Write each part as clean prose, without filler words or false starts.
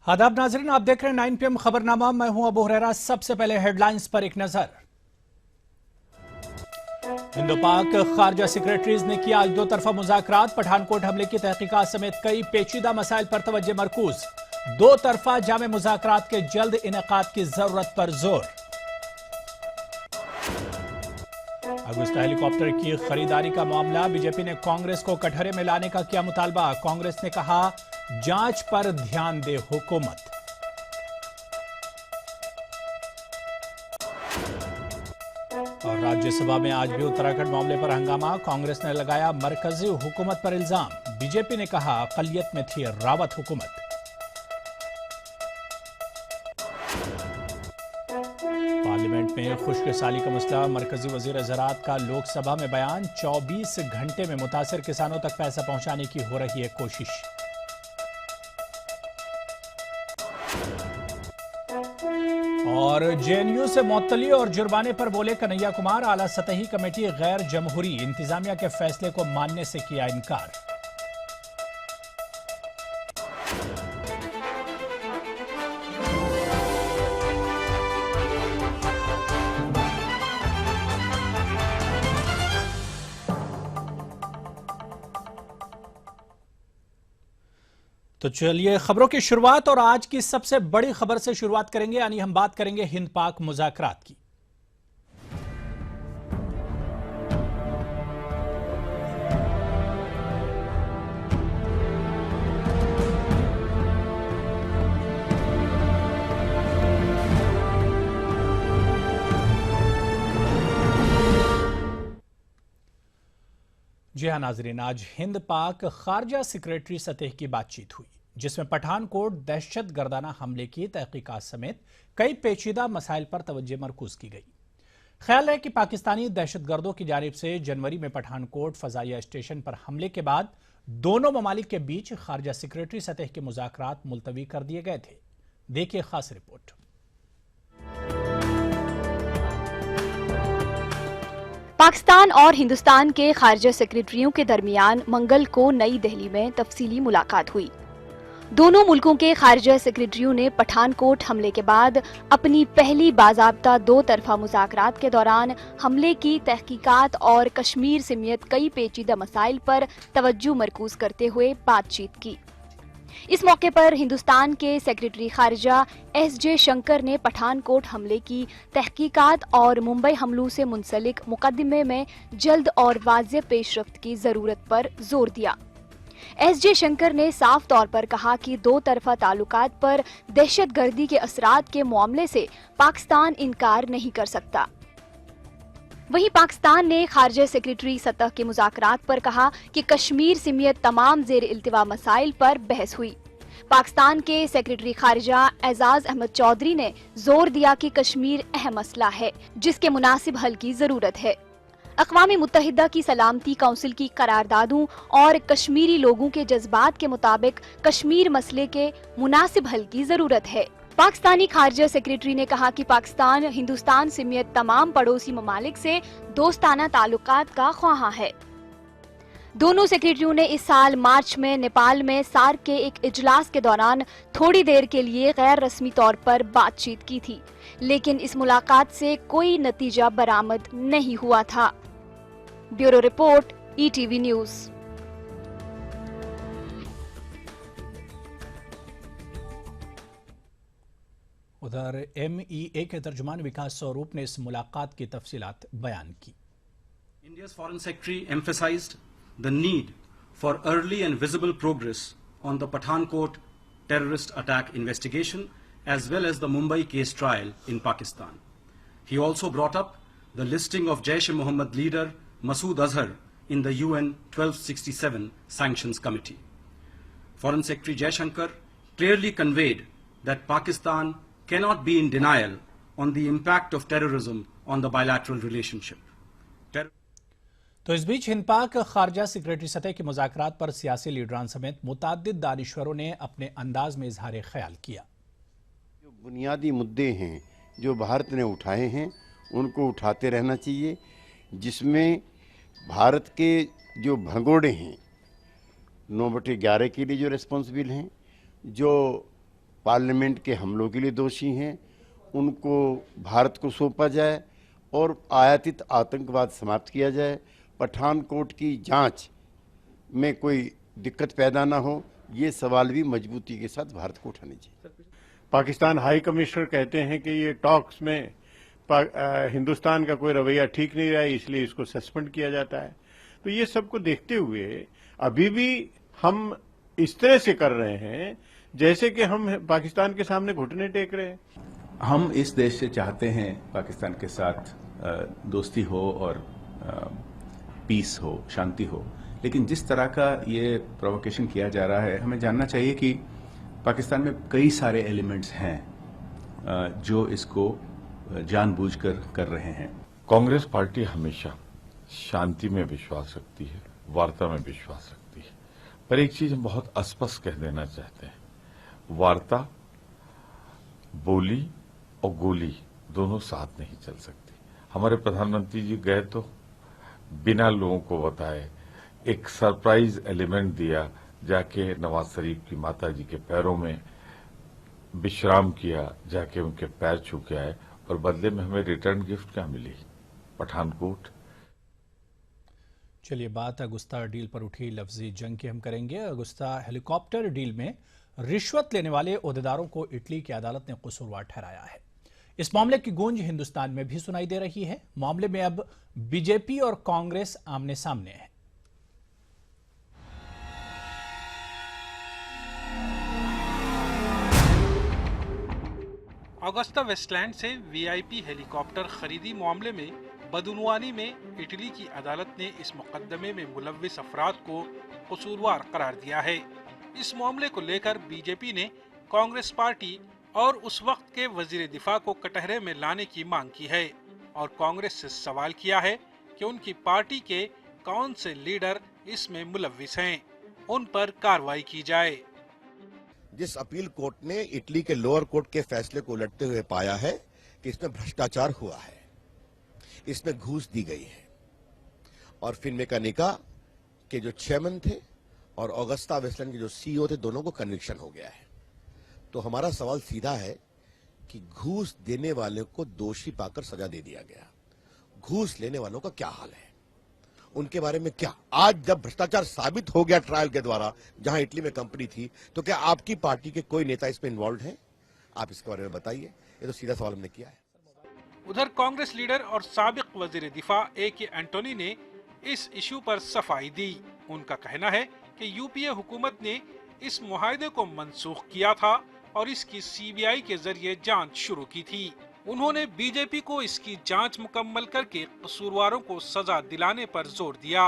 आदाब नाजरीन, आप देख रहे हैं 9 PM खबरनामा। मैं हूं अबू हुरैरा। सबसे पहले हेडलाइंस पर एक नजर। हिंदो पाक खारजा सेक्रेटरीज ने किया आज दो तरफा मुज़ाकरात। पठानकोट हमले की तहकीकात समेत कई पेचीदा मसाइल पर तवज्जो मरकूज। दो तरफा जामे मुज़ाकरात के जल्द इनेकाद की जरूरत पर जोर। अगुस्ता हेलीकॉप्टर की खरीदारी का मामला, बीजेपी ने कांग्रेस को कटघरे में लाने का किया मुतालबा। कांग्रेस ने कहा जांच पर ध्यान दे हुकूमत। और राज्यसभा में आज भी उत्तराखंड मामले पर हंगामा। कांग्रेस ने लगाया मरकजी हुकूमत पर इल्जाम। बीजेपी ने कहा अक़लियत में थी रावत हुकूमत। पार्लियामेंट में खुश्क साली का मसला, मरकजी वजीर ज़राअत का लोकसभा में बयान। 24 घंटे में मुतासिर किसानों तक पैसा पहुंचाने की हो रही है कोशिश। और जेएनयू से मुअत्तली और जुर्माने पर बोले कन्हैया कुमार। आला सतही कमेटी गैर जमहूरी, इंतजामिया के फैसले को मानने से किया इनकार। तो चलिए खबरों की शुरुआत, और आज की सबसे बड़ी खबर से शुरुआत करेंगे, यानी हम बात करेंगे हिंद पाक मुज़ाकरात की। जी हां नाजरीन, आज हिंद पाक खारजा सेक्रेटरी सतह की बातचीत हुई, जिसमें पठानकोट दहशत गर्दाना हमले की तहकीकात समेत कई पेचीदा मसाइल पर तवज्जो मरकूज की गई। ख्याल है कि पाकिस्तानी दहशतगर्दों की जानिब से जनवरी में पठानकोट फजाइया स्टेशन पर हमले के बाद दोनों ममालिक के बीच खारजा सेक्रेटरी सतह के मुज़ाकरात मुलतवी कर दिए गए थे। देखिए खास रिपोर्ट। पाकिस्तान और हिंदुस्तान के खारजा सेक्रेटरियों के दरमियान मंगल को नई दिल्ली में तफसीली मुलाकात हुई। दोनों मुल्कों के खारजा सेक्रेटरियों ने पठानकोट हमले के बाद अपनी पहली बाज़ाब्ता दो तरफा मुज़ाकरात के दौरान हमले की तहकीकात और कश्मीर समेत कई पेचीदा मसाइल पर तवज्जो मरकूज करते हुए बातचीत की। इस मौके पर हिंदुस्तान के सेक्रेटरी खारजा एस.जे. शंकर ने पठानकोट हमले की तहकीकात और मुंबई हमलों से मुंसलिक मुकदमे में जल्द और वाज़ेह पेशरफ्त की जरूरत पर जोर दिया। एस.जे. शंकर ने साफ तौर पर कहा कि दो तरफा ताल्लुकात पर दहशतगर्दी के असरात के मामले से पाकिस्तान इनकार नहीं कर सकता। वहीं पाकिस्तान ने खारजा सेक्रेटरी सतह के मुज़ाकरात पर कहा कि कश्मीर समेत तमाम ज़ेर इल्तिवा मसाइल पर बहस हुई। पाकिस्तान के सेक्रेटरी खारजा एजाज अहमद चौधरी ने जोर दिया कि कश्मीर अहम मसला है जिसके मुनासिब हल की जरूरत है। अक़वाम मुत्तहिदा की सलामती काउंसिल की करारदादों और कश्मीरी लोगों के जज्बात के मुताबिक कश्मीर मसले के मुनासिब हल की जरूरत है। पाकिस्तानी खारजा सेक्रेटरी ने कहा कि पाकिस्तान हिंदुस्तान समेत तमाम पड़ोसी ममालिक से दोस्ताना ताल्लुकात का ख्वाहा है। दोनों सेक्रेटरियों ने इस साल मार्च में नेपाल में सार्क के एक इजलास के दौरान थोड़ी देर के लिए गैर रस्मी तौर पर बातचीत की थी, लेकिन इस मुलाकात से कोई नतीजा बरामद नहीं हुआ था। Bureau report, ETV news. उधर MEA के तर्जुमान विकास स्वरूप ने इस मुलाकात की तफसीलात बयान की। India's foreign secretary emphasized the need for early and visible progress on the Pathankot terrorist attack investigation as well as the Mumbai case trial in Pakistan. He also brought up the listing of Jaish-e-Mohammed leader Masood Azhar in the UN 1267 Sanctions Committee. Foreign Secretary Jaishankar clearly conveyed that Pakistan cannot be in denial on the impact of terrorism on the bilateral relationship. तो इस बीच हिंद पाक खारजा secretary सतह के मुज़ाकरात पर सियासी लीडरान समेत मुताद्दिद दानिश्वरों ने अपने अंदाज में इजहार ख्याल किया। जो बुनियादी मुद्दे हैं जो भारत ने उठाए हैं उनको उठाते रहना चाहिए, जिसमें भारत के जो भगोड़े हैं 9/11 के लिए जो रिस्पॉन्सिबल हैं, जो पार्लियामेंट के हमलों के लिए दोषी हैं उनको भारत को सौंपा जाए और आयातित आतंकवाद समाप्त किया जाए। पठानकोट की जांच में कोई दिक्कत पैदा ना हो, ये सवाल भी मजबूती के साथ भारत को उठाने चाहिए। पाकिस्तान हाई कमिश्नर कहते हैं कि ये टॉक्स में हिंदुस्तान का कोई रवैया ठीक नहीं रहा है, इसलिए इसको सस्पेंड किया जाता है। तो ये सबको देखते हुए अभी भी हम इस तरह से कर रहे हैं जैसे कि हम पाकिस्तान के सामने घुटने टेक रहे हैं। हम इस देश से चाहते हैं पाकिस्तान के साथ दोस्ती हो और पीस हो, शांति हो, लेकिन जिस तरह का ये प्रोवोकेशन किया जा रहा है, हमें जानना चाहिए कि पाकिस्तान में कई सारे एलिमेंट्स हैं जो इसको जानबूझकर कर रहे हैं। कांग्रेस पार्टी हमेशा शांति में विश्वास रखती है, वार्ता में विश्वास रखती है, पर एक चीज हम बहुत स्पष्ट कह देना चाहते हैं, वार्ता, बोली और गोली दोनों साथ नहीं चल सकती। हमारे प्रधानमंत्री जी गए तो बिना लोगों को बताए एक सरप्राइज एलिमेंट दिया, जाके नवाज शरीफ की माता जी के पैरों में विश्राम किया, जाके उनके पैर छू के आए और बदले में हमें रिटर्न गिफ्ट क्या मिली? पठानकोट। चलिए, बात अगुस्ता डील पर उठी लफ्जी जंग की हम करेंगे। अगुस्ता हेलीकॉप्टर डील में रिश्वत लेने वाले ओहदेदारों को इटली की अदालत ने कसूरवार ठहराया है। इस मामले की गूंज हिंदुस्तान में भी सुनाई दे रही है। मामले में अब बीजेपी और कांग्रेस आमने सामने है। ऑगस्टा वेस्टलैंड से वीआईपी हेलीकॉप्टर खरीदी मामले में बदउनवानी में इटली की अदालत ने इस मुकदमे में मुलव्विस अफराद को कसूरवार करार दिया है। इस मामले को लेकर बीजेपी ने कांग्रेस पार्टी और उस वक्त के वजीर दिफा को कटहरे में लाने की मांग की है और कांग्रेस से सवाल किया है कि उनकी पार्टी के कौन से लीडर इसमें मुलव्विस हैं, उन पर कार्रवाई की जाए। जिस अपील कोर्ट ने इटली के लोअर कोर्ट के फैसले को उलटते हुए पाया है कि इसमें भ्रष्टाचार हुआ है, इसमें घूस दी गई है और फिनमेकानिका के जो चेयरमैन थे और ऑगस्टा वेस्टलैंड के जो सीईओ थे, दोनों को कन्विक्शन हो गया है। तो हमारा सवाल सीधा है कि घूस देने वाले को दोषी पाकर सजा दे दिया गया, घूस लेने वालों का क्या हाल है, उनके बारे में क्या? आज जब भ्रष्टाचार साबित हो गया ट्रायल के द्वारा, जहां इटली में कंपनी थी, तो क्या आपकी पार्टी के कोई नेता इसमें इन्वॉल्व हैं? आप इसके बारे में बताइए। ये तो सीधा सवाल हमने किया है। उधर कांग्रेस लीडर और साबिक वजीर दिफा ए.के. एंटोनी ने इस इशू पर सफाई दी। उनका कहना है कि यूपीए हुकूमत ने इस मुआहदे को मंसूख किया था और इसकी सीबीआई के जरिए जांच शुरू की थी। उन्होंने बीजेपी को इसकी जांच मुकम्मल करके कसूरवारों को सजा दिलाने पर जोर दिया।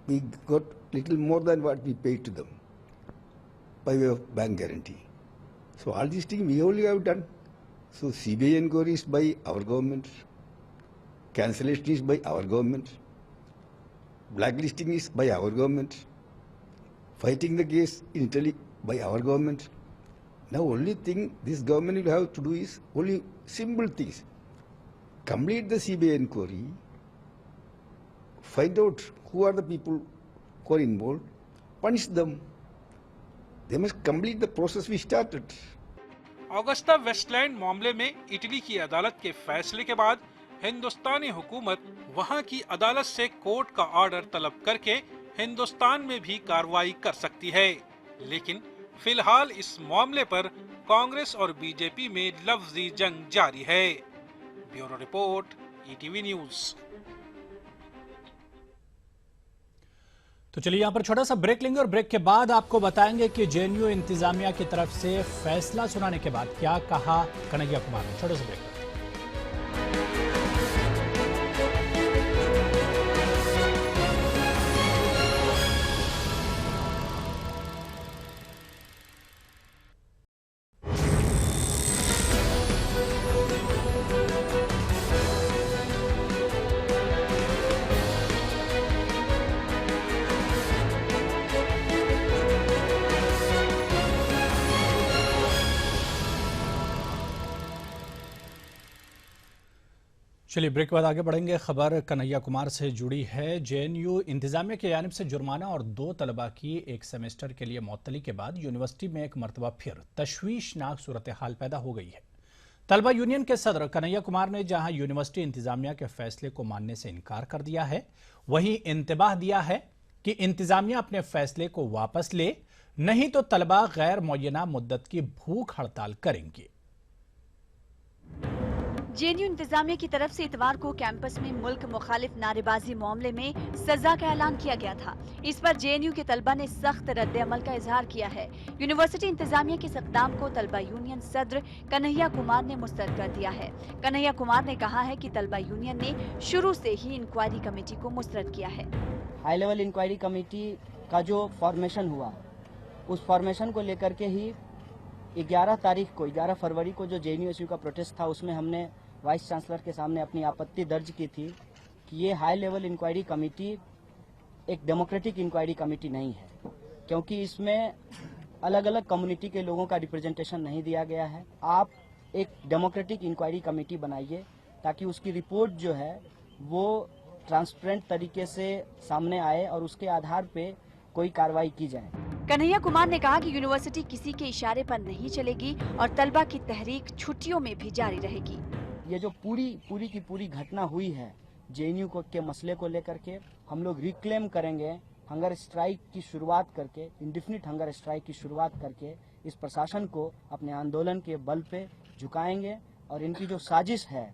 We got little more than what we paid to them by way of bank guarantee. So all these things we only have done. So CBI inquiry is by our government, cancellation is by our government, blacklisting is by our government, fighting the case in Italy by our government. Now only thing this government will have to do is only simple things. Complete the CBI inquiry, find out who are the people who are involved, punish them. They must complete the process we started. Augusta Westland मामले में Italy की अदालत के फैसले के बाद हिंदुस्तानी हुकूमत वहां की अदालत से कोर्ट का ऑर्डर तलब करके हिंदुस्तान में भी कार्रवाई कर सकती है। लेकिन फिलहाल इस मामले पर कांग्रेस और बीजेपी में लफ्जी जंग जारी है। Bureau report, ETV news. तो चलिए यहाँ पर छोटा सा ब्रेक लेंगे और ब्रेक के बाद आपको बताएंगे कि जेएनयू इंतजामिया की तरफ से फैसला सुनाने के बाद क्या कहा कन्हैया कुमार ने। छोटे से ब्रेक। चलिए ब्रेक के बाद आगे बढ़ेंगे। खबर कन्हैया कुमार से जुड़ी है। जेएनयू इंतजामिया की जानिब से जुर्माना और 2 तलबा की एक सेमेस्टर के लिए मुअत्तली के बाद यूनिवर्सिटी में एक मरतबा फिर तशवीशनाक सूरत हाल पैदा हो गई है। तलबा यूनियन के सदर कन्हैया कुमार ने जहां यूनिवर्सिटी इंतजामिया के फैसले को मानने से इनकार कर दिया है, वहीं इंतबाह दिया है कि इंतजामिया अपने फैसले को वापस ले, नहीं तो तलबा गैर मुअय्यना मुद्दत की भूख हड़ताल करेंगे। जेएनयू इंतजामिया की तरफ से इतवार को कैंपस में मुल्क मुखालिफ नारेबाजी मामले में सजा का ऐलान किया गया था। इस पर जेएनयू के तलबा ने सख्त रद्द अमल का इजहार किया है। यूनिवर्सिटी इंतजामिया के इस इक़दाम को तलबा यूनियन सदर कन्हैया कुमार ने मुस्तरद कर दिया है। कन्हैया कुमार ने कहा है कि तलबा यूनियन ने शुरू से ही इंक्वायरी कमेटी को मुस्तरद किया है। हाई लेवल इंक्वायरी कमेटी का जो फॉर्मेशन हुआ, उस फॉर्मेशन को लेकर के ही 11 फरवरी को जो जेएनयू का प्रोटेस्ट था, उसमें हमने वाइस चांसलर के सामने अपनी आपत्ति दर्ज की थी कि ये हाई लेवल इंक्वायरी कमेटी एक डेमोक्रेटिक इंक्वायरी कमेटी नहीं है, क्योंकि इसमें अलग अलग कम्युनिटी के लोगों का रिप्रेजेंटेशन नहीं दिया गया है। आप एक डेमोक्रेटिक इंक्वायरी कमेटी बनाइए ताकि उसकी रिपोर्ट जो है वो ट्रांसपेरेंट तरीके से सामने आए और उसके आधार पे कोई कार्रवाई की जाए। कन्हैया कुमार ने कहा कि यूनिवर्सिटी किसी के इशारे पर नहीं चलेगी और तलबा की तहरीक छुट्टियों में भी जारी रहेगी। ये जो पूरी की पूरी घटना हुई है जेएनयू के मसले को लेकर के, हम लोग रिक्लेम करेंगे, हंगर स्ट्राइक की शुरुआत करके, इंडेफिनिट हंगर स्ट्राइक की शुरुआत करके इस प्रशासन को अपने आंदोलन के बल पे झुकाएंगे और इनकी जो साजिश है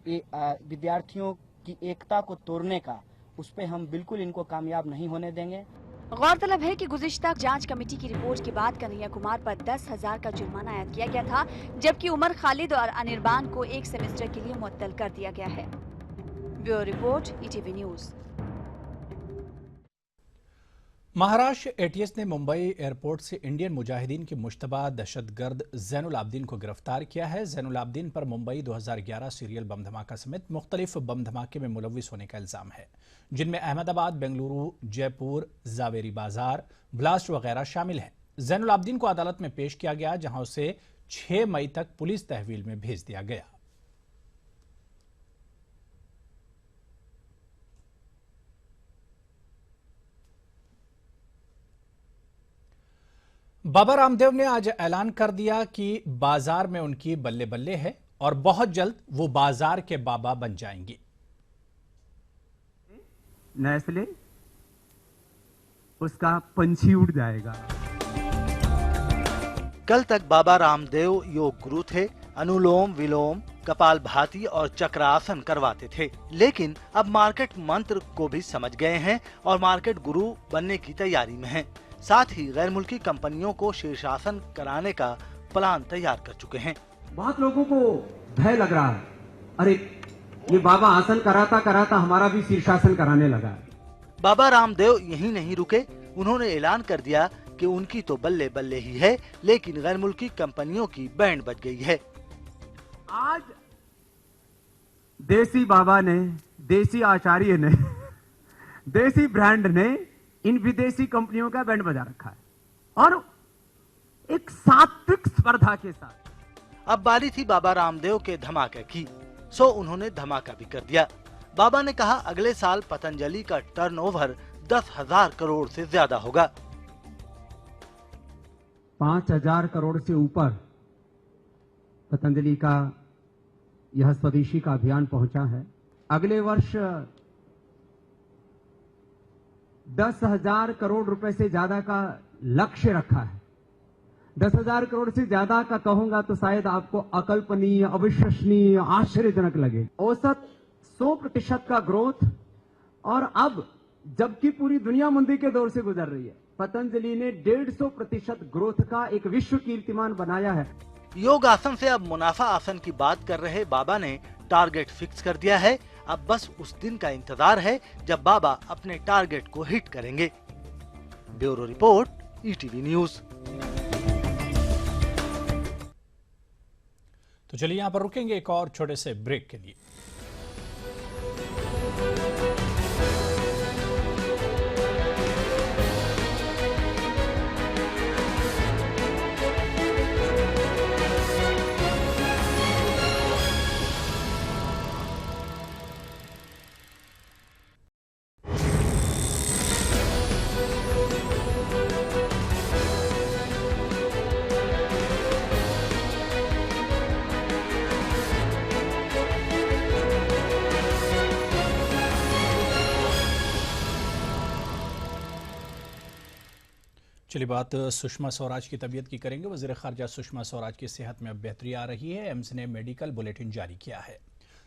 विद्यार्थियों की एकता को तोड़ने का, उस पे हम बिल्कुल इनको कामयाब नहीं होने देंगे। गौरतलब है कि गुज़िश्ता जांच कमेटी की रिपोर्ट के बाद कन्हैया कुमार पर 10,000 का जुर्माना आयद किया गया था, जबकि उमर खालिद और अनिरबान को 1 सेमेस्टर के लिए मुअत्तल कर दिया गया है। Bureau report, ETV news. Maharashtra ATS ने मुंबई एयरपोर्ट से इंडियन मुजाहिदीन के मुश्तबा दहशतगर्द ज़ैनुल आबदीन को गिरफ्तार किया है। ज़ैनुल आबदीन पर मुंबई 2011 सीरियल बम धमाका समेत मुख्तलिफ बम धमाके में मुलव्विस होने का इल्जाम है, जिनमें अहमदाबाद, बेंगलुरु, जयपुर, जावेरी बाजार, ब्लास्ट वगैरह शामिल हैं। ज़ैनुल आबदीन को अदालत में पेश किया गया, जहां उसे 6 मई तक पुलिस तहवील में भेज दिया गया। बाबा रामदेव ने आज ऐलान कर दिया कि बाजार में उनकी बल्ले बल्ले है और बहुत जल्द वो बाजार के बाबा बन जाएंगे। नेस्ले उसका पंछी उड़ जाएगा। कल तक बाबा रामदेव योग गुरु थे, अनुलोम विलोम, कपालभाति और चक्रासन करवाते थे, लेकिन अब मार्केट मंत्र को भी समझ गए हैं और मार्केट गुरु बनने की तैयारी में हैं। साथ ही गैर मुल्की कंपनियों को शीर्षासन कराने का प्लान तैयार कर चुके हैं। बहुत लोगों को भय लग रहा है, अरे ये बाबा आसन कराता कराता हमारा भी शीर्षासन कराने लगा। बाबा रामदेव यहीं नहीं रुके, उन्होंने ऐलान कर दिया कि उनकी तो बल्ले बल्ले ही है, लेकिन गैर मुल्की कंपनियों की बैंड बज गई है। आज देसी बाबा ने, देसी आचार्य ने, देसी ब्रांड ने इन विदेशी कंपनियों का बैंड बजा रखा है और एक सात्विक स्पर्धा के साथ। अब बारी थी बाबा रामदेव के धमाके की, सो उन्होंने धमाका भी कर दिया। बाबा ने कहा अगले साल पतंजलि का टर्नओवर 10,000 करोड़ से ज्यादा होगा। 5,000 करोड़ से ऊपर पतंजलि का यह स्वदेशी का अभियान पहुंचा है। अगले वर्ष 10,000 करोड़ रुपए से ज्यादा का लक्ष्य रखा है। 10,000 करोड़ से ज्यादा का कहूंगा तो शायद आपको अकल्पनीय, अविश्वसनीय, आश्चर्यजनक लगे। औसत 100% का ग्रोथ, और अब जबकि पूरी दुनिया मंदी के दौर से गुजर रही है, पतंजलि ने 150% ग्रोथ का एक विश्व कीर्तिमान बनाया है। योग आसन से अब मुनाफा आसन की बात कर रहे बाबा ने टारगेट फिक्स कर दिया है। अब बस उस दिन का इंतजार है जब बाबा अपने टारगेट को हिट करेंगे। Bureau report, ETV news. तो चलिए यहां पर रुकेंगे एक और छोटे से ब्रेक के लिए। चलिए बात सुषमा स्वराज की तबीयत की करेंगे। वज़ीर ख़ारजा सुषमा स्वराज की सेहत में अब बेहतरी आ रही है। एम्स ने मेडिकल बुलेटिन जारी किया है।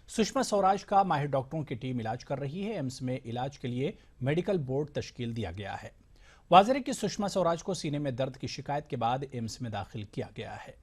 सुषमा स्वराज का माहिर डॉक्टरों की टीम इलाज कर रही है। एम्स में इलाज के लिए मेडिकल बोर्ड तश्कील दिया गया है। वाज़ेह है कि सुषमा स्वराज को सीने में दर्द की शिकायत के बाद एम्स में दाखिल किया गया है।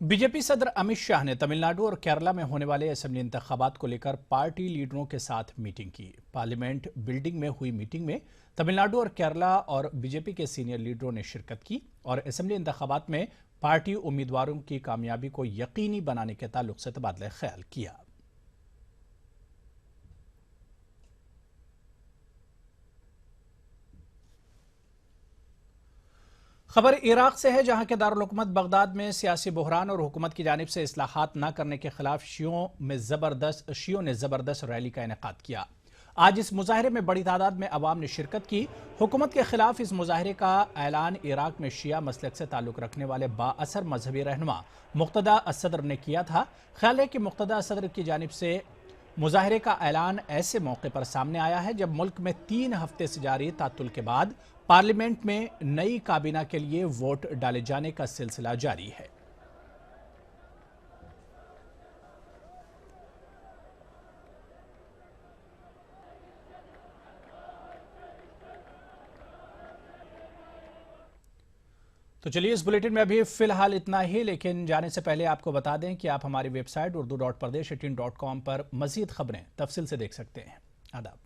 बीजेपी सदर अमित शाह ने तमिलनाडु और केरला में होने वाले असेंबली इंतखाबात को लेकर पार्टी लीडरों के साथ मीटिंग की। पार्लियामेंट बिल्डिंग में हुई मीटिंग में तमिलनाडु और केरला और बीजेपी के सीनियर लीडरों ने शिरकत की और असेंबली इंतखाबात में पार्टी उम्मीदवारों की कामयाबी को यकीनी बनाने के ताल्लुक से तबादला ख्याल किया। खबर इराक से है, जहां के दारुल हुकूमत बगदाद में सियासी बहरान और हुकूमत की जानिब से इस्लाहात न करने के खिलाफ शियों ने जबरदस्त रैली का इनेकाद किया। आज इस मुजाहरे में बड़ी तादाद में अवाम ने शिरकत की। हुकूमत के खिलाफ इस मुजाहरे का ऐलान इराक में शिया मसलक से ताल्लुक रखने वाले बाअसर मजहबी रहनुमा मुक्तदा असदर ने किया था। ख्याल है कि मुक्तदा असदर की जानिब से मुजाहरे का ऐलान ऐसे मौके पर सामने आया है जब मुल्क में 3 हफ्ते से जारी तातुल के बाद पार्लियामेंट में नई काबीना के लिए वोट डाले जाने का सिलसिला जारी है। तो चलिए इस बुलेटिन में अभी फिलहाल इतना ही, लेकिन जाने से पहले आपको बता दें कि आप हमारी वेबसाइट urdu.pradesh18.com पर मजीद खबरें तफसील से देख सकते हैं। आदाब।